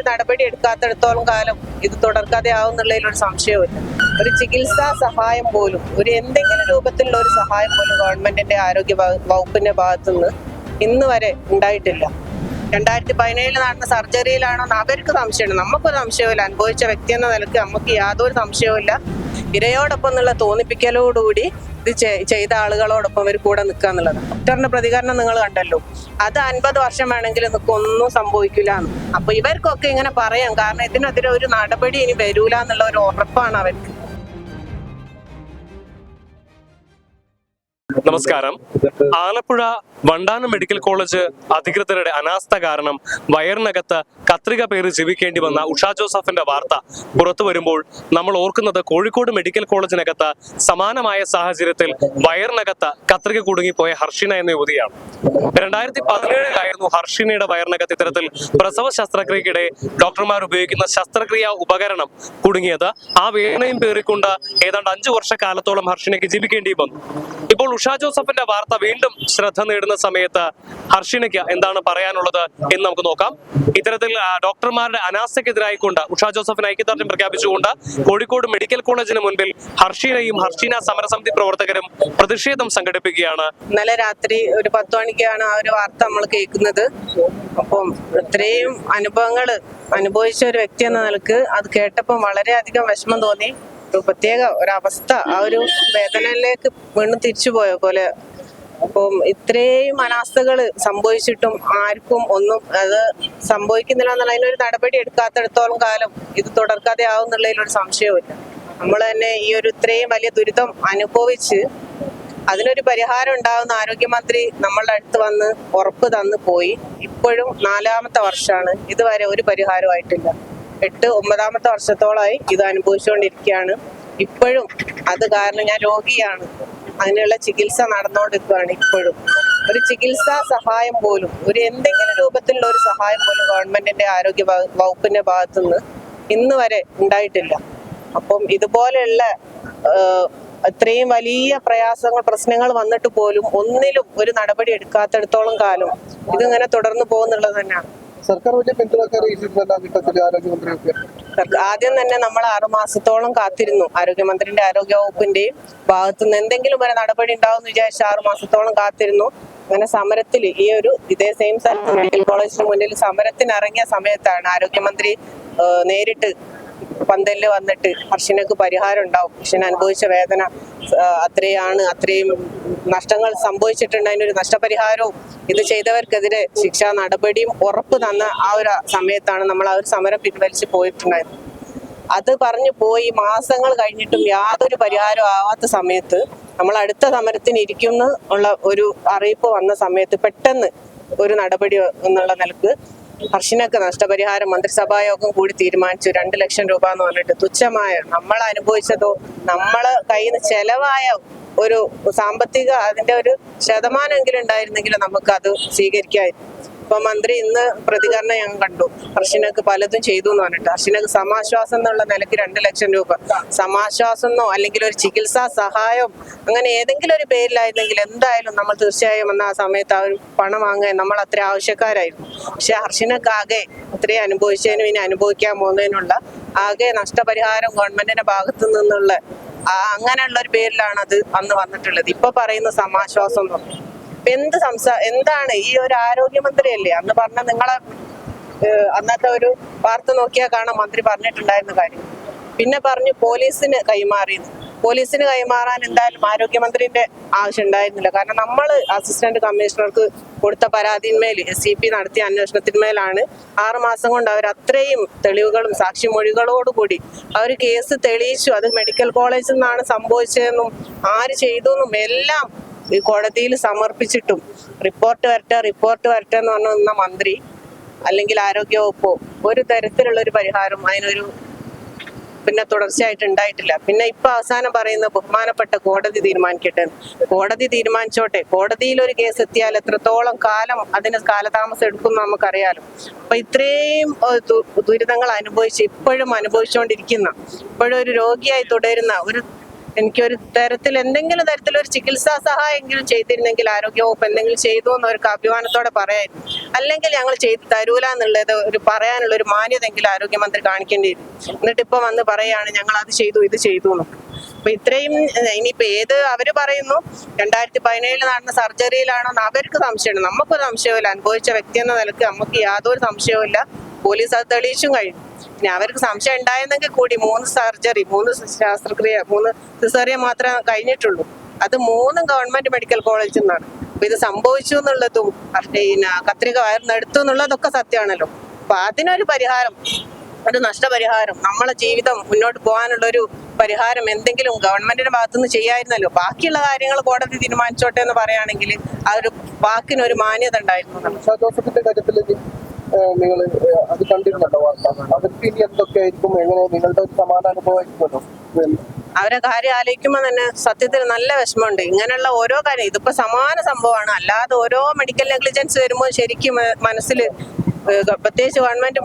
നടപടി എടുക്കാത്തിടത്തോളം കാലം ഇത് തുടർക്കഥയാവുന്നുള്ളതിലൊരു സംശയവുമില്ല. ഒരു ചികിത്സാ സഹായം പോലും, ഒരു എന്തെങ്കിലും രൂപത്തിലുള്ള ഒരു സഹായം പോലും ഗവൺമെന്റിന്റെ ആരോഗ്യ വകുപ്പിന്റെ ഭാഗത്തുനിന്ന് ഇന്ന് വരെ ഉണ്ടായിട്ടില്ല. 2017 നടന്ന സർജറിയിലാണോ അവർക്ക് സംശയമുണ്ട്, നമുക്കൊരു സംശയമില്ല. അനുഭവിച്ച വ്യക്തി എന്ന നിലയ്ക്ക് നമുക്ക് യാതൊരു സംശയവുമില്ല. ഇരയോടൊപ്പം എന്നുള്ള തോന്നിപ്പിക്കലോടുകൂടി ഇത് ചെയ്ത ആളുകളോടൊപ്പം അവർ കൂടെ നിൽക്കുക എന്നുള്ളത്. ഡോക്ടറിന്റെ പ്രതികരണം നിങ്ങൾ കണ്ടല്ലോ, അത് 50 വർഷം വേണമെങ്കിലും ഒന്നും സംഭവിക്കില്ല എന്ന്. അപ്പൊ ഇവർക്കൊക്കെ ഇങ്ങനെ പറയാം, കാരണം ഇതിനെതിരെ ഒരു നടപടി ഇനി വരൂല എന്നുള്ള ഒരു ഉറപ്പാണ് അവർക്ക്. നമസ്കാരം. ആലപ്പുഴ വണ്ടാനം മെഡിക്കൽ കോളേജ് അധികൃതരുടെ അനാസ്ഥ കാരണം വയറിനകത്ത് കത്രിക പേര് ജീവിക്കേണ്ടി വന്ന ഉഷ ജോസഫിന്റെ വാർത്ത പുറത്തു വരുമ്പോൾ നമ്മൾ ഓർക്കുന്നത് കോഴിക്കോട് മെഡിക്കൽ കോളേജിനകത്ത് സമാനമായ സാഹചര്യത്തിൽ വയറിനകത്ത് കത്രിക കുടുങ്ങിപ്പോയ ഹർഷിന എന്ന യുവതിയാണ്. 2017 ഹർഷിനയുടെ വയറിനകത്ത് ഇത്തരത്തിൽ പ്രസവ ശസ്ത്രക്രിയക്കിടെ ഡോക്ടർമാർ ഉപയോഗിക്കുന്ന ശസ്ത്രക്രിയാ ഉപകരണം കുടുങ്ങിയത്. ആ വേദനയും പേറിക്കൊണ്ട് ഏതാണ്ട് 5 വർഷക്കാലത്തോളം ഹർഷിനയ്ക്ക് ജീവിക്കേണ്ടി വന്നു. ഇപ്പോൾ ഉഷ ജോസഫിന്റെ വാർത്ത വീണ്ടും ശ്രദ്ധ നേടുന്ന സമയത്ത് ഹർഷിനയ്ക്ക് എന്താണ് പറയാനുള്ളത് എന്ന് നമുക്ക് നോക്കാം. ഇത്തരത്തിൽ ഡോക്ടർമാരുടെ അനാസ്ഥയ്ക്കെതിരായിക്കൊണ്ട് ഉഷ ജോസഫിന് ഐക്യദാർഢ്യം പ്രഖ്യാപിച്ചുകൊണ്ട് കോഴിക്കോട് മെഡിക്കൽ കോളേജിന് മുൻപിൽ ഹർഷിനയും ഹർഷിന സമരസമിതി പ്രവർത്തകരും പ്രതിഷേധം സംഘടിപ്പിക്കുകയാണ്. ഇന്നലെ രാത്രി ഒരു 10 മണിക്കാണ് ആ ഒരു വാർത്ത നമ്മൾ കേൾക്കുന്നത്. അപ്പം ഇത്രയും അനുഭവങ്ങൾ അനുഭവിച്ച ഒരു വ്യക്തി എന്ന നിലക്ക് അത് കേട്ടപ്പം വളരെയധികം വിഷമം തോന്നി. ഒരു പ്രത്യേക ഒരവസ്ഥ, ആ ഒരു വേദനയിലേക്ക് വീണ്ടും തിരിച്ചുപോയ പോലെ. അപ്പം ഇത്രയും അനാസ്ഥകൾ സംഭവിച്ചിട്ടും ആർക്കും ഒന്നും അത് സംഭവിക്കുന്നില്ല എന്നുള്ള അതിനൊരു നടപടി എടുക്കാത്തിടത്തോളം കാലം ഇത് തുടർക്കഥയാവുന്നുള്ളതിലൊരു സംശയവുമില്ല. നമ്മൾ തന്നെ ഈ ഒരു ഇത്രയും വലിയ ദുരിതം അനുഭവിച്ച് അതിനൊരു പരിഹാരം ഉണ്ടാവുന്ന ആരോഗ്യമന്ത്രി നമ്മളുടെ അടുത്ത് വന്ന് ഉറപ്പ് തന്നു പോയി. ഇപ്പോഴും 4ാമത്തെ വർഷമാണ്, ഇതുവരെ ഒരു പരിഹാരമായിട്ടില്ല. 8-9ാമത്തെ വർഷത്തോളമായി ഇത് അനുഭവിച്ചുകൊണ്ടിരിക്കുകയാണ്. ഇപ്പോഴും അത് കാരണം ഞാൻ രോഗിയാണ്, അതിനുള്ള ചികിത്സ നടന്നുകൊണ്ടിരിക്കുകയാണ്. ഇപ്പോഴും ഒരു ചികിത്സാ സഹായം പോലും, ഒരു എന്തെങ്കിലും രൂപത്തിലുള്ള ഒരു സഹായം പോലും ഗവൺമെന്റിന്റെ ആരോഗ്യ വകുപ്പിന്റെ ഭാഗത്തുനിന്ന് ഇന്ന് വരെ ഉണ്ടായിട്ടില്ല. അപ്പം ഇതുപോലെയുള്ള ഇത്രയും വലിയ പ്രശ്നങ്ങൾ വന്നിട്ട് പോലും ഒന്നിലും ഒരു നടപടി എടുക്കാത്തിടത്തോളം കാലം ഇതിങ്ങനെ തുടർന്നു പോകുന്നുള്ളത് തന്നെയാണ്. സർക്കാർ വലിയ ആദ്യം തന്നെ നമ്മൾ 6 മാസത്തോളം കാത്തിരുന്നു. ആരോഗ്യമന്ത്രിന്റെ ആരോഗ്യ വകുപ്പിന്റെയും ഭാഗത്തുനിന്ന് എന്തെങ്കിലും ഒരു നടപടി ഉണ്ടാവും എന്ന് വിചാരിച്ച് 6 മാസത്തോളം കാത്തിരുന്നു. അങ്ങനെ സമരത്തിൽ ഇതേ സെയിം സ്ഥലത്ത് മെഡിക്കൽ കോളേജിന് മുന്നിൽ സമരത്തിന് ഇറങ്ങിയ സമയത്താണ് ആരോഗ്യമന്ത്രി നേരിട്ട് പന്തലില് വന്നിട്ട് ഹർഷിനക്ക് പരിഹാരം ഉണ്ടാവും, ഹർഷിന അനുഭവിച്ച വേദന അത്രയും നഷ്ടങ്ങൾ സംഭവിച്ചിട്ടുണ്ട്, അതിനൊരു നഷ്ടപരിഹാരവും ഇത് ചെയ്തവർക്കെതിരെ ശിക്ഷാ നടപടിയും ഉറപ്പ് തന്ന ആ ഒരു സമയത്താണ് നമ്മൾ ആ ഒരു സമരം പിൻവലിച്ച് പോയിട്ടുണ്ടായത്. അത് പറഞ്ഞു പോയി മാസങ്ങൾ കഴിഞ്ഞിട്ടും യാതൊരു പരിഹാരവും ആവാത്ത സമയത്ത് നമ്മൾ അടുത്ത സമരത്തിന് ഇരിക്കുന്ന ഉള്ള ഒരു അറിയിപ്പ് വന്ന സമയത്ത് പെട്ടെന്ന് ഒരു നടപടി എന്നുള്ള നിലക്ക് ഹർഷിനക്ക് നഷ്ടപരിഹാരം മന്ത്രിസഭാ യോഗം കൂടി തീരുമാനിച്ചു. 2 ലക്ഷം രൂപ എന്ന് പറഞ്ഞിട്ട് തുച്ഛമായ, നമ്മൾ അനുഭവിച്ചതോ നമ്മളെ കയ്യിൽ നിന്ന് ചെലവായ ഒരു സാമ്പത്തിക അതിന്റെ ഒരു ശതമാനമെങ്കിലും ഉണ്ടായിരുന്നെങ്കിൽ നമുക്ക് അത് സ്വീകരിക്കാമായിരുന്നു. ഇപ്പൊ മന്ത്രി ഇന്ന് പ്രതികരണം ഞാൻ കണ്ടു, ഹർഷിനക്ക് പലതും ചെയ്തു എന്ന് പറഞ്ഞിട്ട്. ഹർഷിനക്ക് സമാശ്വാസം എന്നുള്ള നിലയ്ക്ക് 2 ലക്ഷം രൂപ സമാശ്വാസം എന്നോ അല്ലെങ്കിൽ ഒരു ചികിത്സാ സഹായം അങ്ങനെ ഏതെങ്കിലും ഒരു പേരിലായിരുന്നെങ്കിൽ എന്തായാലും നമ്മൾ തീർച്ചയായും ആ സമയത്ത് ആ ഒരു പണം വാങ്ങാൻ നമ്മൾ അത്ര ആവശ്യക്കാരായിരുന്നു. പക്ഷെ ഹർഷിനക്ക് ആകെ ഇത്രയും അനുഭവിച്ചതിനും ഇനി അനുഭവിക്കാൻ പോകുന്നതിനുള്ള ആകെ നഷ്ടപരിഹാരം ഗവൺമെന്റിന്റെ ഭാഗത്തു നിന്നുള്ള അങ്ങനെയുള്ള ഒരു പേരിലാണ് അത് അന്ന് വന്നിട്ടുള്ളത്. ഇപ്പൊ പറയുന്ന സമാശ്വാസം എന്ന് പറഞ്ഞു എന്താണ് ഈ ഒരു ആരോഗ്യമന്ത്രിയല്ലേ അന്ന് പറഞ്ഞ, നിങ്ങളെ അന്നത്തെ ഒരു വാർത്ത നോക്കിയാൽ കാണാൻ മന്ത്രി പറഞ്ഞിട്ടുണ്ടായിരുന്ന കാര്യം. പിന്നെ പറഞ്ഞു പോലീസിന് കൈമാറാൻ എന്തായാലും ആരോഗ്യമന്ത്രിന്റെ ആവശ്യം ഉണ്ടായിരുന്നില്ല. കാരണം നമ്മൾ അസിസ്റ്റന്റ് കമ്മീഷണർക്ക് കൊടുത്ത പരാതിന്മേൽ SCP നടത്തിയ അന്വേഷണത്തിന്മേലാണ് 6 മാസം കൊണ്ട് അവർ അത്രയും തെളിവുകളും സാക്ഷിമൊഴികളോടുകൂടി അവർ കേസ് തെളിയിച്ചു. അത് മെഡിക്കൽ കോളേജിൽ നിന്നാണ് സംഭവിച്ചതെന്നും ആര് ചെയ്തു എന്നും എല്ലാം ഈ കോടതിയിൽ സമർപ്പിച്ചിട്ടും റിപ്പോർട്ട് വരട്ടെ എന്ന് പറഞ്ഞ മന്ത്രി അല്ലെങ്കിൽ ആരോഗ്യവകുപ്പോ ഒരു തരത്തിലുള്ള ഒരു പരിഹാരം അതിനൊരു പിന്നെ തുടർച്ചയായിട്ട് ഉണ്ടായിട്ടില്ല. പിന്നെ ഇപ്പൊ അവസാനം പറയുന്ന ബഹുമാനപ്പെട്ട കോടതി തീരുമാനിക്കട്ടെ, കോടതി തീരുമാനിച്ചോട്ടെ. കോടതിയിൽ ഒരു കേസ് എത്തിയാൽ എത്രത്തോളം കാലം അതിന് കാലതാമസം എടുക്കും നമുക്കറിയാലോ. അപ്പൊ ഇത്രയും ദുരിതങ്ങൾ ഇപ്പോഴും അനുഭവിച്ചുകൊണ്ടിരിക്കുന്ന, ഇപ്പോഴും ഒരു രോഗിയായി തുടരുന്ന ഒരു എനിക്കൊരു തരത്തിൽ എന്തെങ്കിലും തരത്തിലൊരു ചികിത്സാ സഹായമെങ്കിലും ചെയ്തിരുന്നെങ്കിൽ ആരോഗ്യവകുപ്പ് എന്തെങ്കിലും ചെയ്തു എന്ന് അവർക്ക് അഭിമാനത്തോടെ പറയായിരുന്നു. അല്ലെങ്കിൽ ഞങ്ങൾ ചെയ്തു തരൂല എന്നുള്ളത് ഒരു പറയാനുള്ള ഒരു മാന്യതെങ്കിലും ആരോഗ്യമന്ത്രി കാണിക്കേണ്ടിയിരുന്നു. എന്നിട്ട് ഇപ്പൊ വന്ന് പറയാണ് ഞങ്ങൾ അത് ചെയ്തു ഇത് ചെയ്തു എന്ന്. അപ്പൊ ഇത്രയും ഇനിയിപ്പോ അവര് പറയുന്നു 2017 നടന്ന സർജറിയിലാണോന്ന് അവർക്ക് സംശയമുണ്ട്. നമുക്കൊരു സംശയമില്ല. അനുഭവിച്ച വ്യക്തി എന്ന നിലക്ക് നമുക്ക് യാതൊരു സംശയവുമില്ല. പോലീസ് അത് തെളിയിച്ചും കഴിയും. ഇനി അവർക്ക് സംശയം ഉണ്ടായിരുന്നെങ്കിൽ കൂടി 3 സർജറി 3 ശസ്ത്രക്രിയ 3 സിസേറിയൻ മാത്രമേ കഴിഞ്ഞിട്ടുള്ളൂ. അത് 3 ഗവൺമെന്റ് മെഡിക്കൽ കോളേജിൽ നിന്നാണ്. അപ്പൊ ഇത് സംഭവിച്ചു എന്നുള്ളതും പിന്നെ കത്രിക വയറിനെടുത്തു എന്നുള്ളതൊക്കെ സത്യമാണല്ലോ. അപ്പൊ അതിനൊരു പരിഹാരം, ഒരു നഷ്ടപരിഹാരം, നമ്മളെ ജീവിതം മുന്നോട്ട് പോകാനുള്ള ഒരു പരിഹാരം എന്തെങ്കിലും ഗവൺമെന്റിന്റെ ഭാഗത്തുനിന്ന് ചെയ്യായിരുന്നല്ലോ. ബാക്കിയുള്ള കാര്യങ്ങൾ കോടതി തീരുമാനിച്ചോട്ടെ എന്ന് പറയുകയാണെങ്കിൽ ആ ഒരു വാക്കിനൊരു മാന്യത ഉണ്ടായിരുന്നു. ജോസഫിന്റെ കാര്യത്തിൽ നിങ്ങൾ അത് കണ്ടിരുന്നുണ്ടോ വാർത്ത? അവർക്ക് ഇനി എന്തൊക്കെയായിരിക്കും, എങ്ങനെ നിങ്ങളുടെ ഒരു സമാന അനുഭവമായിരിക്കുമല്ലോ? അവരെ കാര്യം ആലോചിക്കുമ്പോൾ തന്നെ സത്യത്തിൽ നല്ല വിഷമമുണ്ട്. ഇങ്ങനെയുള്ള ഓരോ കാര്യം ഇതിപ്പോ സമാന സംഭവമാണ്. അല്ലാതെ ഓരോ മെഡിക്കൽ നെഗ്ലിജൻസ് വരുമ്പോൾ ശരിക്കും മനസ്സിൽ പ്രത്യേകിച്ച് ഗവൺമെന്റ്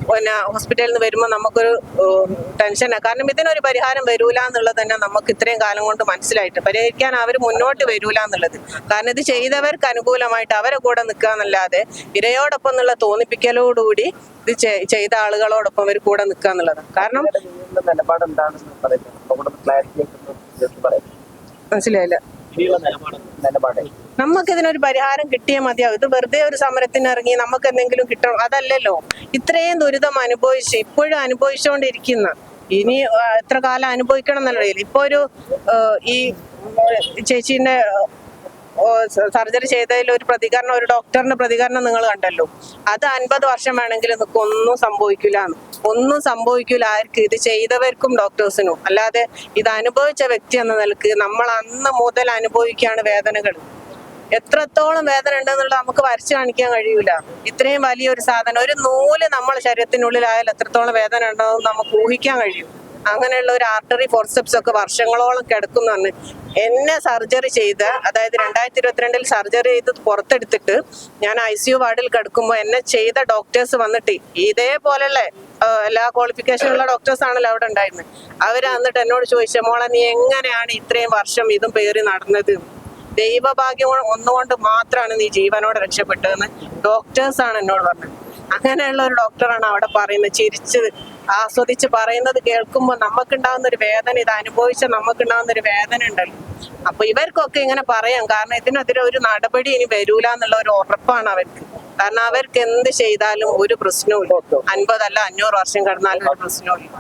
പിന്നെ ഹോസ്പിറ്റലിൽ നിന്ന് വരുമ്പോൾ നമുക്കൊരു ടെൻഷനാണ്. കാരണം ഇതിനൊരു പരിഹാരം വരൂല എന്നുള്ളത് തന്നെ നമുക്ക് ഇത്രയും കാലം കൊണ്ട് മനസ്സിലായിട്ട് പരിഹരിക്കാൻ അവർ മുന്നോട്ട് വരൂല എന്നുള്ളത്. കാരണം ഇത് ചെയ്തവർക്ക് അനുകൂലമായിട്ട് അവരെ കൂടെ നിൽക്കുക എന്നല്ലാതെ ഇരയോടൊപ്പം എന്നുള്ള തോന്നിപ്പിക്കലോടുകൂടി ഇത് ചെയ്ത ആളുകളോടൊപ്പം അവർ കൂടെ നിൽക്കുക എന്നുള്ളതാണ്. കാരണം മനസ്സിലായില്ല. നമുക്ക് ഇതിനൊരു പരിഹാരം കിട്ടിയേ മതിയാവും. ഇത് വെറുതെ ഒരു സമരത്തിന് ഇറങ്ങി നമുക്ക് എന്തെങ്കിലും കിട്ടണം അതല്ലല്ലോ. ഇത്രയും ദുരിതം അനുഭവിച്ച് ഇപ്പോഴും അനുഭവിച്ചുകൊണ്ടിരിക്കുന്ന, ഇനി എത്ര കാലം അനുഭവിക്കണം എന്നറിയില്ല. ഇപ്പൊ ഈ ചേച്ചീന്റെ സർജറി ചെയ്തതിൽ ഒരു പ്രതികരണം, ഒരു ഡോക്ടറിന്റെ പ്രതികരണം നിങ്ങൾ കണ്ടല്ലോ. അത് 50 വർഷം വേണമെങ്കിലും നിങ്ങൾക്ക് ഒന്നും സംഭവിക്കില്ല ആർക്ക്? ഇത് ചെയ്തവർക്കും ഡോക്ടേഴ്സിനും. അല്ലാതെ ഇത് അനുഭവിച്ച വ്യക്തി എന്ന നിലക്ക് നമ്മൾ അന്ന് മുതൽ അനുഭവിക്കുകയാണ് വേദനകൾ. എത്രത്തോളം വേദന ഉണ്ടെന്നുള്ളത് നമുക്ക് വരച്ചു കാണിക്കാൻ കഴിയൂല. ഇത്രയും വലിയൊരു സാധനം, ഒരു നൂല് നമ്മളെ ശരീരത്തിനുള്ളിലായാൽ എത്രത്തോളം വേദന ഉണ്ടെന്ന് നമുക്ക് ഊഹിക്കാൻ കഴിയും. അങ്ങനെയുള്ള ഒരു ആർട്ടറി ഫോർസെപ്സ് ഒക്കെ വർഷങ്ങളോളം കിടക്കുന്നു. എന്നെ സർജറി ചെയ്ത്, അതായത് 2022 സർജറി ചെയ്ത് പുറത്തെടുത്തിട്ട് ഞാൻ ICU വാർഡിൽ കിടക്കുമ്പോൾ എന്നെ ചെയ്ത ഡോക്ടേഴ്സ് വന്നിട്ട് ഇതേപോലെയുള്ള എല്ലാ ക്വാളിഫിക്കേഷനുള്ള ഡോക്ടേഴ്സ് ആണല്ലോ അവിടെ ഉണ്ടായിരുന്നത്. അവര് വന്നിട്ട് എന്നോട് ചോദിച്ച, മോളെ നീ എങ്ങനെയാണ് ഇത്രയും വർഷം ഇതും പേറി നടന്നത്? ദൈവഭാഗ്യം ഒന്നുകൊണ്ട് മാത്രമാണ് നീ ജീവനോടെ രക്ഷപ്പെട്ടതെന്ന് ഡോക്ടേഴ്സാണ് എന്നോട് പറഞ്ഞത്. അങ്ങനെയുള്ള ഒരു ഡോക്ടറാണ് അവിടെ പറയുന്നത്, ചിരിച്ച് ആസ്വദിച്ച് പറയുന്നത് കേൾക്കുമ്പോൾ നമുക്കുണ്ടാകുന്ന ഒരു വേദന, ഇത് അനുഭവിച്ച നമുക്കുണ്ടാകുന്ന ഒരു വേദന ഉണ്ടല്ലോ. അപ്പൊ ഇവർക്കൊക്കെ ഇങ്ങനെ പറയാം. കാരണം ഇതിനെതിരെ ഒരു നടപടി ഇനി വരൂല എന്നുള്ള ഒരു ഉറപ്പാണ് അവർക്ക്. കാരണം അവർക്ക് എന്ത് ചെയ്താലും ഒരു പ്രശ്നവും ഇല്ല. 50 അല്ല 500 വർഷം കിടന്നാലും ഒരു പ്രശ്നവും ഇല്ല.